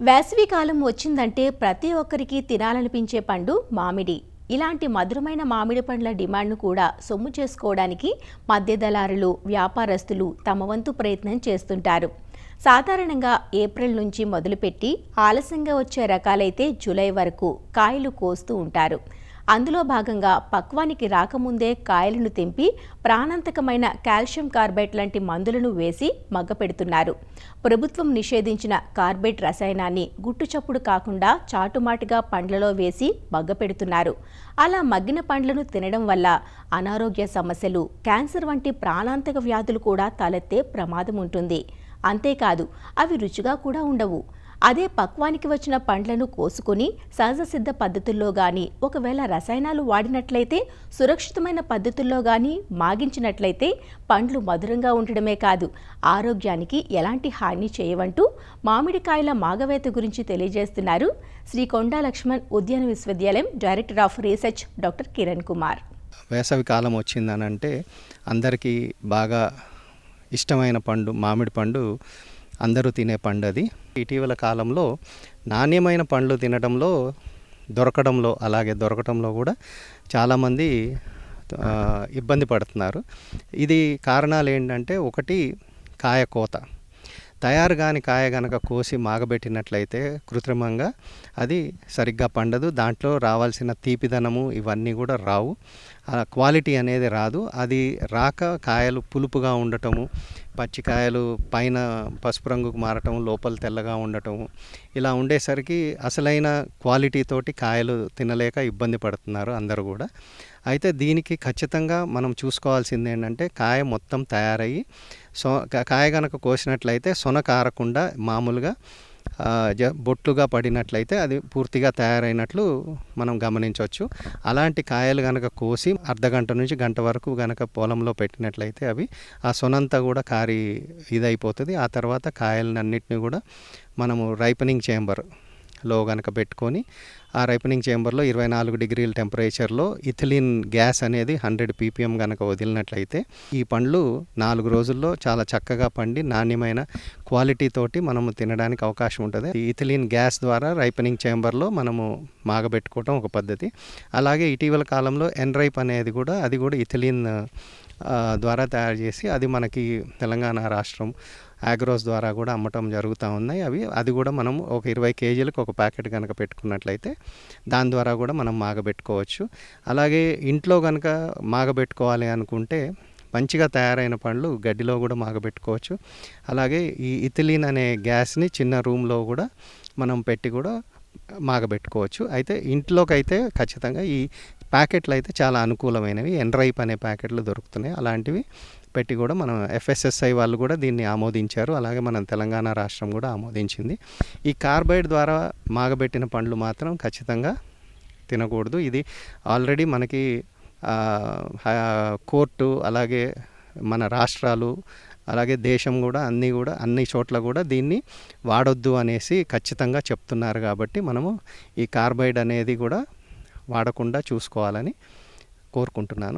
వేసవికాలం వచ్చిందంటే ప్రతి ఒక్కరికి తినాలనిపించే పండు మామిడి. ఇలాంటి మధురమైన మామిడి పండ్ల డిమాండ్ను కూడా సొమ్ము చేసుకోవడానికి మధ్య దళారులు, వ్యాపారస్తులు తమ వంతు ప్రయత్నం చేస్తుంటారు. సాధారణంగా ఏప్రిల్ నుంచి మొదలుపెట్టి ఆలస్యంగా వచ్చే రకాలైతే జూలై వరకు కాయలు కోస్తూ ఉంటారు. అందులో భాగంగా పక్వానికి రాకముందే కాయలను తెంపి ప్రాణాంతకమైన కాల్షియం కార్బైడ్ లాంటి మందులను వేసి మగ్గపెడుతున్నారు. ప్రభుత్వం నిషేధించిన కార్బైడ్ రసాయనాన్ని గుట్టుచప్పుడు కాకుండా చాటుమాటుగా పండ్లలో వేసి మగ్గపెడుతున్నారు. అలా మగ్గిన పండ్లను తినడం వల్ల అనారోగ్య సమస్యలు, క్యాన్సర్ వంటి ప్రాణాంతక వ్యాధులు కూడా తలెత్తే ప్రమాదం ఉంటుంది. అంతేకాదు, అవి రుచిగా కూడా ఉండవు. అదే పక్వానికి వచ్చిన పండ్లను కోసుకొని సహజ సిద్ధ పద్ధతుల్లో గాని, ఒకవేళ రసాయనాలు వాడినట్లయితే సురక్షితమైన పద్ధతుల్లో గాని మాగించినట్లయితే పండ్లు మధురంగా ఉండడమే కాదు, ఆరోగ్యానికి ఎలాంటి హాని చేయవంటూ మామిడికాయల మాగవేత గురించి తెలియజేస్తున్నారు శ్రీ కొండా లక్ష్మణ్ ఉద్యాన విశ్వవిద్యాలయం director of research doctor Kiran Kumar. వేసవి కాలం వచ్చిందనంటే అందరికీ బాగా ఇష్టమైన పండు మామిడి పండు. అందరూ తినే పండు అది. ఇటీవల కాలంలో నాణ్యమైన పండ్లు తినడంలో దొరకటంలో కూడా చాలామంది ఇబ్బంది పడుతున్నారు. ఇది కారణాలు ఏంటంటే, ఒకటి కాయ కోత. తయారు కాని కాయ గనక కోసి మాగబెట్టినట్లయితే కృత్రిమంగా అది సరిగ్గా పండదు. దాంట్లో రావాల్సిన తీపిదనము ఇవన్నీ కూడా రావు. క్వాలిటీ అనేది రాదు. అది రాక కాయలు పులుపుగా ఉండటము, పచ్చికాయలు పైన పసుపు రంగుకు మారటం, లోపల తెల్లగా ఉండటము, ఇలా ఉండేసరికి అసలైన క్వాలిటీ తోటి కాయలు తినలేక ఇబ్బంది పడుతున్నారు అందరూ కూడా. అయితే దీనికి ఖచ్చితంగా మనం చూసుకోవాల్సింది ఏంటంటే, కాయ మొత్తం తయారయ్యి కాయ కనుక కోసినట్లయితే సొన కారకుండా మామూలుగా బొట్లుగా పడినట్లయితే అది పూర్తిగా తయారైనట్లు మనం గమనించవచ్చు. అలాంటి కాయలు కనుక కోసి అర్ధగంట నుంచి గంట వరకు కనుక పొలంలో పెట్టినట్లయితే అవి ఆ సొనంతా కూడా కారి ఇదైపోతుంది. ఆ తర్వాత కాయలన్నింటినీ కూడా మనము రైపనింగ్ చేంబర్లో కనుక పెట్టుకొని, ఆ రైపనింగ్ చేంబర్లో 24 డిగ్రీల టెంపరేచర్లో ఇథిలిన్ గ్యాస్ అనేది 100 ppm కనుక వదిలినట్లయితే ఈ పండ్లు 4 రోజుల్లో చాలా చక్కగా పండి నాణ్యమైన క్వాలిటీ తోటి మనము తినడానికి అవకాశం ఉంటుంది. ఈ ఇథిలిన్ గ్యాస్ ద్వారా రైపనింగ్ చేంబర్లో మనము మాగబెట్టుకోవటం ఒక పద్ధతి. అలాగే ఇటీవల కాలంలో ఎన్రైప్ అనేది కూడా, అది కూడా ఇథిలిన్ ద్వారా తయారు చేసి అది మనకి తెలంగాణ రాష్ట్రం ఆగ్రోస్ ద్వారా కూడా అమ్మటం జరుగుతూ ఉన్నాయి. అది కూడా మనం ఒక 20 kgలకు ఒక ప్యాకెట్ కనుక పెట్టుకున్నట్లయితే దాని ద్వారా కూడా మనం మాగబెట్టుకోవచ్చు. అలాగే ఇంట్లో కనుక మాగబెట్టుకోవాలి అనుకుంటే మంచిగా తయారైన పండ్లు గడ్డిలో కూడా మాగబెట్టుకోవచ్చు. అలాగే ఈ ఇథిలిన్ అనే గ్యాస్ని చిన్న రూమ్లో కూడా మనం పెట్టి కూడా మాగబెట్టుకోవచ్చు. అయితే ఇంట్లోకి అయితే ఖచ్చితంగా ఈ ప్యాకెట్లు అయితే చాలా అనుకూలమైనవి. ఎన్రైప్ అనే ప్యాకెట్లు దొరుకుతున్నాయి. అలాంటివి పెట్టి కూడా మనం FSSAI వాళ్ళు కూడా దీన్ని ఆమోదించారు. అలాగే మన తెలంగాణ రాష్ట్రం కూడా ఆమోదించింది. ఈ కార్బైడ్ ద్వారా మాగబెట్టిన పండ్లు మాత్రం ఖచ్చితంగా తినకూడదు. ఇది ఆల్రెడీ మనకి కోర్టు, అలాగే మన రాష్ట్రాలు, అలాగే దేశం కూడా అన్ని చోట్ల కూడా దీన్ని వాడొద్దు అనేసి ఖచ్చితంగా చెప్తున్నారు. కాబట్టి మనము ఈ కార్బైడ్ అనేది కూడా వాడకుండా చూసుకోవాలని కోరుకుంటున్నాను.